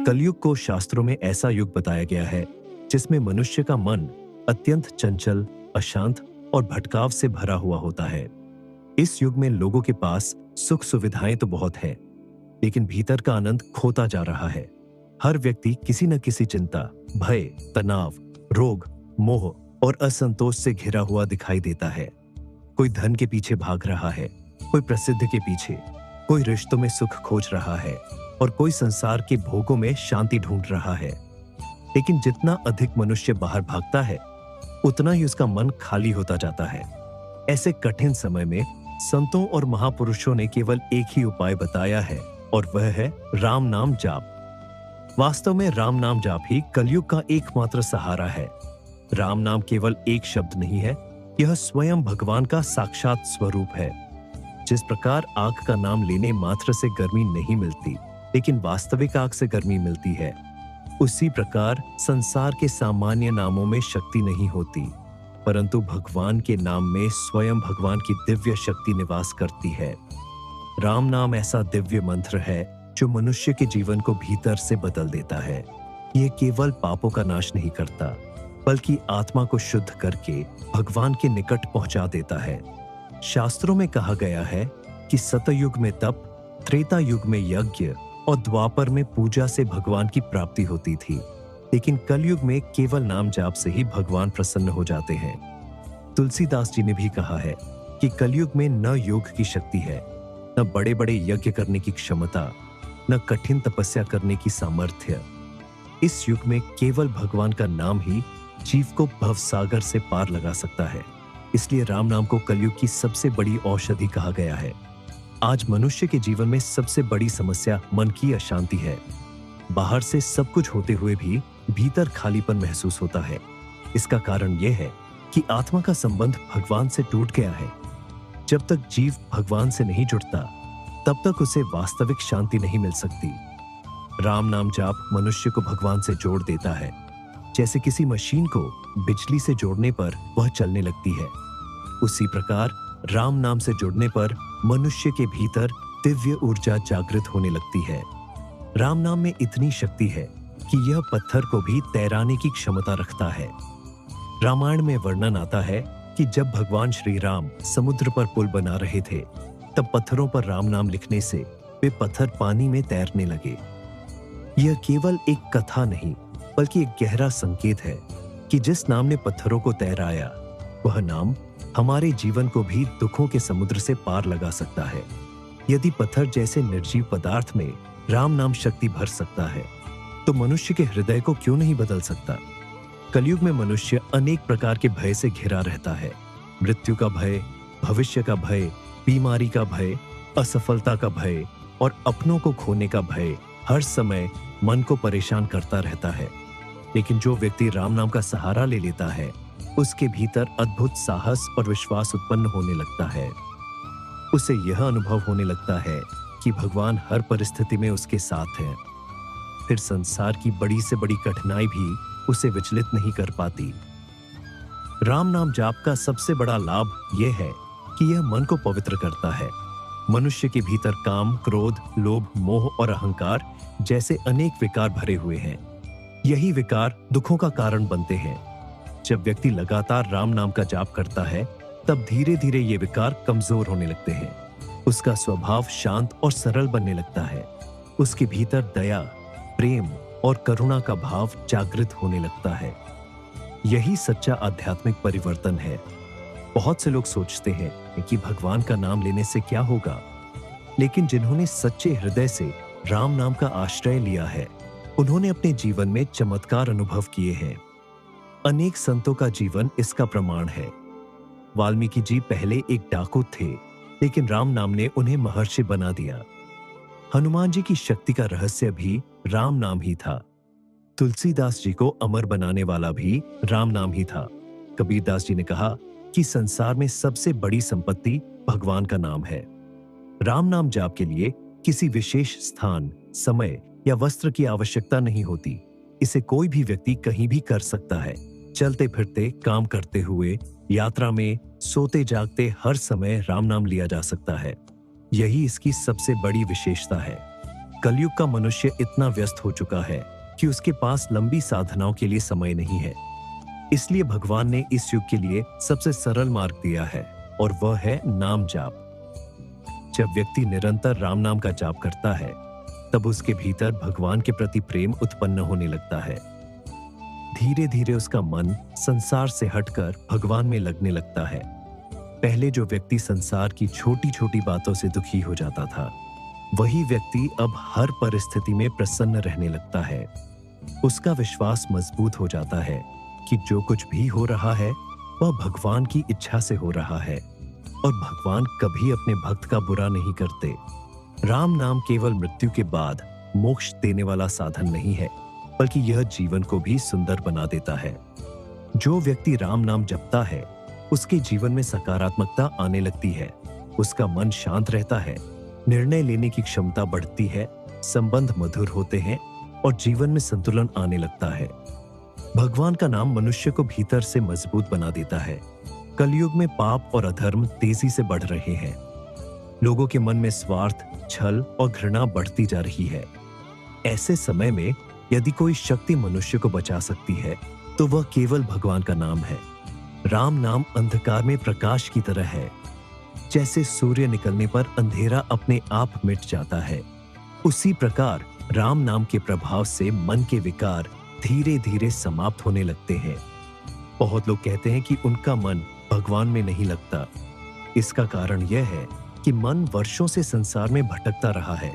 कलयुग को शास्त्रों में ऐसा युग बताया गया है जिसमें मनुष्य का मन अत्यंत चंचल, अशांत और भटकाव से भरा हुआ होता है। इस युग में लोगों के पास सुख सुविधाएं तो बहुत है, लेकिन भीतर का आनंद खोता जा रहा है। हर व्यक्ति किसी न किसी चिंता, भय, तनाव, रोग, मोह और असंतोष से घिरा हुआ दिखाई देता है। कोई धन के पीछे भाग रहा है, कोई प्रसिद्ध के पीछे, कोई रिश्तों में सुख खोज रहा है और कोई संसार के भोगों में शांति ढूंढ रहा है। लेकिन जितना अधिक मनुष्य बाहर भागता है, उतना ही उसका मन खाली होता जाता है। ऐसे कठिन समय में संतों और महापुरुषों ने केवल एक ही उपाय बताया है, और वह है राम नाम जाप। वास्तव में राम नाम जाप ही कलयुग का एकमात्र सहारा है। राम नाम केवल एक शब्द नहीं है, यह स्वयं भगवान का साक्षात स्वरूप है। जिस प्रकार आग का नाम लेने मात्र से गर्मी नहीं मिलती, लेकिन वास्तविक आग से गर्मी मिलती है, उसी प्रकार संसार के सामान्य नामों में शक्ति नहीं होती, परंतु भगवान के नाम में स्वयं भगवान की दिव्य शक्ति निवास करती है। राम नाम ऐसा दिव्य मंत्र है जो मनुष्य के जीवन को भीतर से बदल देता है। यह केवल पापों का नाश नहीं करता, बल्कि आत्मा को शुद्ध करके भगवान के निकट पहुंचा देता है। शास्त्रों में कहा गया है कि सतयुग में तप, त्रेता युग में यज्ञ और द्वापर में पूजा से भगवान की प्राप्ति होती थी, लेकिन कलयुग में केवल नाम जाप से ही भगवान प्रसन्न हो जाते हैं। तुलसीदास जी ने भी कहा है कि कलयुग में न योग की शक्ति है, न बड़े बड़े यज्ञ करने की क्षमता, न कठिन तपस्या करने की सामर्थ्य। इस युग में केवल भगवान का नाम ही जीव को भवसागर से पार लगा सकता है। इसलिए राम नाम को कलयुग की सबसे बड़ी औषधि कहा गया है। आज मनुष्य के जीवन में सबसे बड़ी समस्या मन की अशांति है। बाहर से सब कुछ होते हुए भी भीतर खालीपन महसूस होता है। इसका कारण यह है कि आत्मा का संबंध भगवान से टूट गया है। जब तक जीव भगवान से नहीं जुड़ता, तब तक उसे वास्तविक शांति नहीं मिल सकती। राम नाम जाप मनुष्य को भगवान से जोड़ देता है। जैसे किसी मशीन को बिजली से जोड़ने पर वह चलने लगती है, उसी प्रकार राम नाम से जुड़ने पर मनुष्य के भीतर दिव्य ऊर्जा जागृत होने लगती है। राम नाम में इतनी शक्ति है कि यह पत्थर को भी तैराने की क्षमता रखता है। रामायण में वर्णन आता है कि जब भगवान श्री राम समुद्र पर पुल बना रहे थे, तब पत्थरों पर राम नाम लिखने से वे पत्थर पानी में तैरने लगे। यह केवल एक कथा नहीं, बल्कि एक गहरा संकेत है कि जिस नाम ने पत्थरों को तैराया, वह नाम हमारे जीवन को भी दुखों के समुद्र से पार लगा सकता है। यदि पत्थर जैसे निर्जीव पदार्थ में राम नाम शक्ति भर सकता है, तो मनुष्य के हृदय को क्यों नहीं बदल सकता। कलयुग में मनुष्य अनेक प्रकार के भय से घिरा रहता है। मृत्यु का भय, भविष्य का भय, बीमारी का भय, असफलता का भय और अपनों को खोने का भय हर समय मन को परेशान करता रहता है। लेकिन जो व्यक्ति राम नाम का सहारा ले लेता है, उसके भीतर अद्भुत साहस और विश्वास उत्पन्न होने लगता है। उसे यह अनुभव होने लगता है कि भगवान हर परिस्थिति में उसके साथ है। फिर संसार की बड़ी से बड़ी कठिनाई भी उसे विचलित नहीं कर पाती। राम नाम जाप का सबसे बड़ा लाभ यह है कि यह मन को पवित्र करता है। मनुष्य के भीतर काम, क्रोध, लोभ, मोह और अहंकार जैसे अनेक विकार भरे हुए हैं। यही विकार दुखों का कारण बनते हैं। जब व्यक्ति लगातार राम नाम का जाप करता है, तब धीरे धीरे ये विकार कमजोर होने लगते हैं। उसका स्वभाव शांत और सरल बनने लगता है। उसके भीतर दया, प्रेम और करुणा का भाव जागृत होने लगता है। यही सच्चा आध्यात्मिक परिवर्तन है। बहुत से लोग सोचते हैं कि भगवान का नाम लेने से क्या होगा, लेकिन जिन्होंने सच्चे हृदय से राम नाम का आश्रय लिया है, उन्होंने अपने जीवन में चमत्कार अनुभव किए हैं। अनेक संतों का जीवन इसका प्रमाण है। वाल्मीकि जी पहले एक डाकू थे, लेकिन राम नाम ने उन्हें महर्षि बना दिया। हनुमान जी की शक्ति का रहस्य भी राम नाम ही था। तुलसीदास जी को अमर बनाने वाला भी राम नाम ही था। कबीरदास जी ने कहा कि संसार में सबसे बड़ी संपत्ति भगवान का नाम है। राम नाम जाप के लिए किसी विशेष स्थान, समय या वस्त्र की आवश्यकता नहीं होती। इसे कोई भी व्यक्ति कहीं भी कर सकता है। चलते फिरते, काम करते हुए, यात्रा में, सोते जागते हर समय राम नाम लिया जा सकता है। यही इसकी सबसे बड़ी विशेषता है। कलयुग का मनुष्य इतना व्यस्त हो चुका है कि उसके पास लंबी साधनाओं के लिए समय नहीं है। इसलिए भगवान ने इस युग के लिए सबसे सरल मार्ग दिया है, और वह है नाम जाप। जब व्यक्ति निरंतर राम नाम का जाप करता है, तब उसके भीतर भगवान के प्रति प्रेम उत्पन्न होने लगता है। धीरे धीरे उसका मन संसार से हटकर भगवान में लगने लगता है। पहले जो व्यक्ति संसार की छोटी छोटी बातों से दुखी हो जाता था, वही व्यक्ति अब हर परिस्थिति में प्रसन्न रहने लगता है। उसका विश्वास मजबूत हो जाता है कि जो कुछ भी हो रहा है वह भगवान की इच्छा से हो रहा है, और भगवान कभी अपने भक्त का बुरा नहीं करते। राम नाम केवल मृत्यु के बाद मोक्ष देने वाला साधन नहीं है, बल्कि यह जीवन को भी सुंदर बना देता है। जो व्यक्ति राम नाम जपता है, उसके जीवन में सकारात्मकता आने लगती है, उसका मन शांत रहता है, निर्णय लेने की क्षमता बढ़ती है, संबंध मधुर होते हैं और जीवन में संतुलन आने लगता है। भगवान का नाम मनुष्य को भीतर से मजबूत बना देता है। कलयुग में पाप और अधर्म तेजी से बढ़ रहे हैं। लोगों के मन में स्वार्थ, छल और घृणा बढ़ती जा रही है। ऐसे समय में यदि कोई शक्ति मनुष्य को बचा सकती है, तो वह केवल भगवान का नाम है। राम नाम अंधकार में प्रकाश की तरह है। जैसे सूर्य निकलने पर अंधेरा अपने आप मिट जाता है, उसी प्रकार राम नाम के प्रभाव से मन के विकार धीरे धीरे समाप्त होने लगते हैं। बहुत लोग कहते हैं कि उनका मन भगवान में नहीं लगता। इसका कारण यह है कि मन वर्षों से संसार में भटकता रहा है।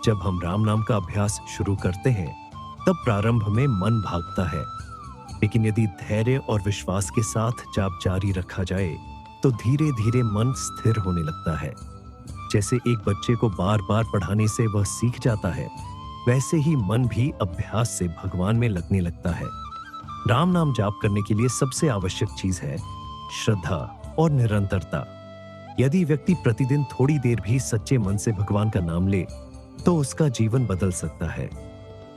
जब हम राम नाम का अभ्यास शुरू करते हैं, तब प्रारंभ में मन भागता है, लेकिन यदि धैर्य और विश्वास के साथ जाप जारी रखा जाए, तो धीरे धीरे मन स्थिर होने लगता है। जैसे एक बच्चे को बार बार पढ़ाने से वह सीख जाता है, वैसे ही मन भी अभ्यास से भगवान में लगने लगता है। राम नाम जाप करने के लिए सबसे आवश्यक चीज है श्रद्धा और निरंतरता। यदि व्यक्ति प्रतिदिन थोड़ी देर भी सच्चे मन से भगवान का नाम ले, तो उसका जीवन बदल सकता है।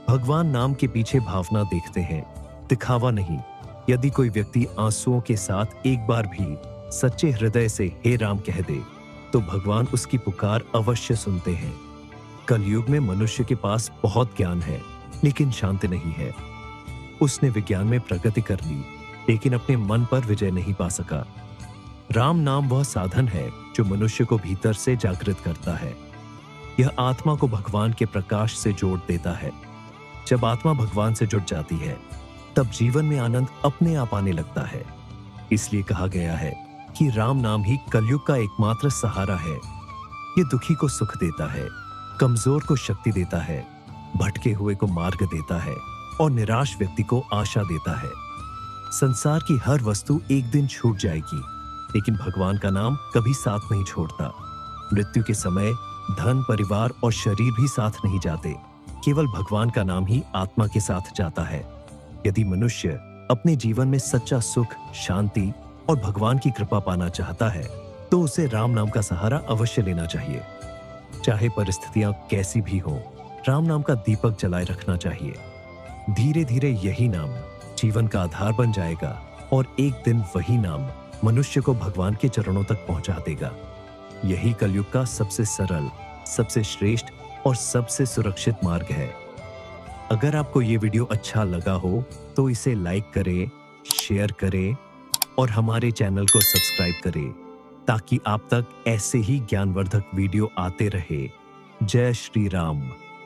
भगवान नाम के पीछे भावना देखते हैं, दिखावा नहीं। यदि कोई व्यक्ति आंसुओं के साथ एक बार भी सच्चे हृदय से हे राम कह दे, तो भगवान उसकी पुकार अवश्य सुनते हैं। कलयुग में मनुष्य के पास बहुत ज्ञान है, लेकिन शांति नहीं है। उसने विज्ञान में प्रगति कर ली, लेकिन अपने मन पर विजय नहीं पा सका। राम नाम वह साधन है जो मनुष्य को भीतर से जागृत करता है। यह आत्मा को भगवान के प्रकाश से जोड़ देता है। जब आत्मा भगवान से जुड़ जाती है, तब जीवन में आनंद अपने आप आने लगता है। इसलिए कहा गया है कि राम नाम ही कलयुग का एकमात्र सहारा है। ये दुखी को सुख देता है, कमजोर को शक्ति देता है, भटके हुए को मार्ग देता है और निराश व्यक्ति को आशा देता है। संसार की हर वस्तु एक दिन छूट जाएगी, लेकिन भगवान का नाम कभी साथ नहीं छोड़ता। मृत्यु के समय धन, परिवार और शरीर भी साथ नहीं जाते, केवल भगवान का नाम ही आत्मा के साथ जाता है। यदि मनुष्य अपने जीवन में सच्चा सुख, शांति और भगवान की कृपा पाना चाहता है, तो उसे राम नाम का सहारा अवश्य लेना चाहिए। चाहे परिस्थितियां कैसी भी हों, राम नाम का दीपक जलाए रखना चाहिए। धीरे धीरे यही नाम जीवन का आधार बन जाएगा, और एक दिन वही नाम मनुष्य को भगवान के चरणों तक पहुंचा देगा। यही कलयुग का सबसे सरल, सबसे श्रेष्ठ और सबसे सुरक्षित मार्ग है। अगर आपको ये वीडियो अच्छा लगा हो, तो इसे लाइक करें, शेयर करें और हमारे चैनल को सब्सक्राइब करें, ताकि आप तक ऐसे ही ज्ञानवर्धक वीडियो आते रहे। जय श्री राम।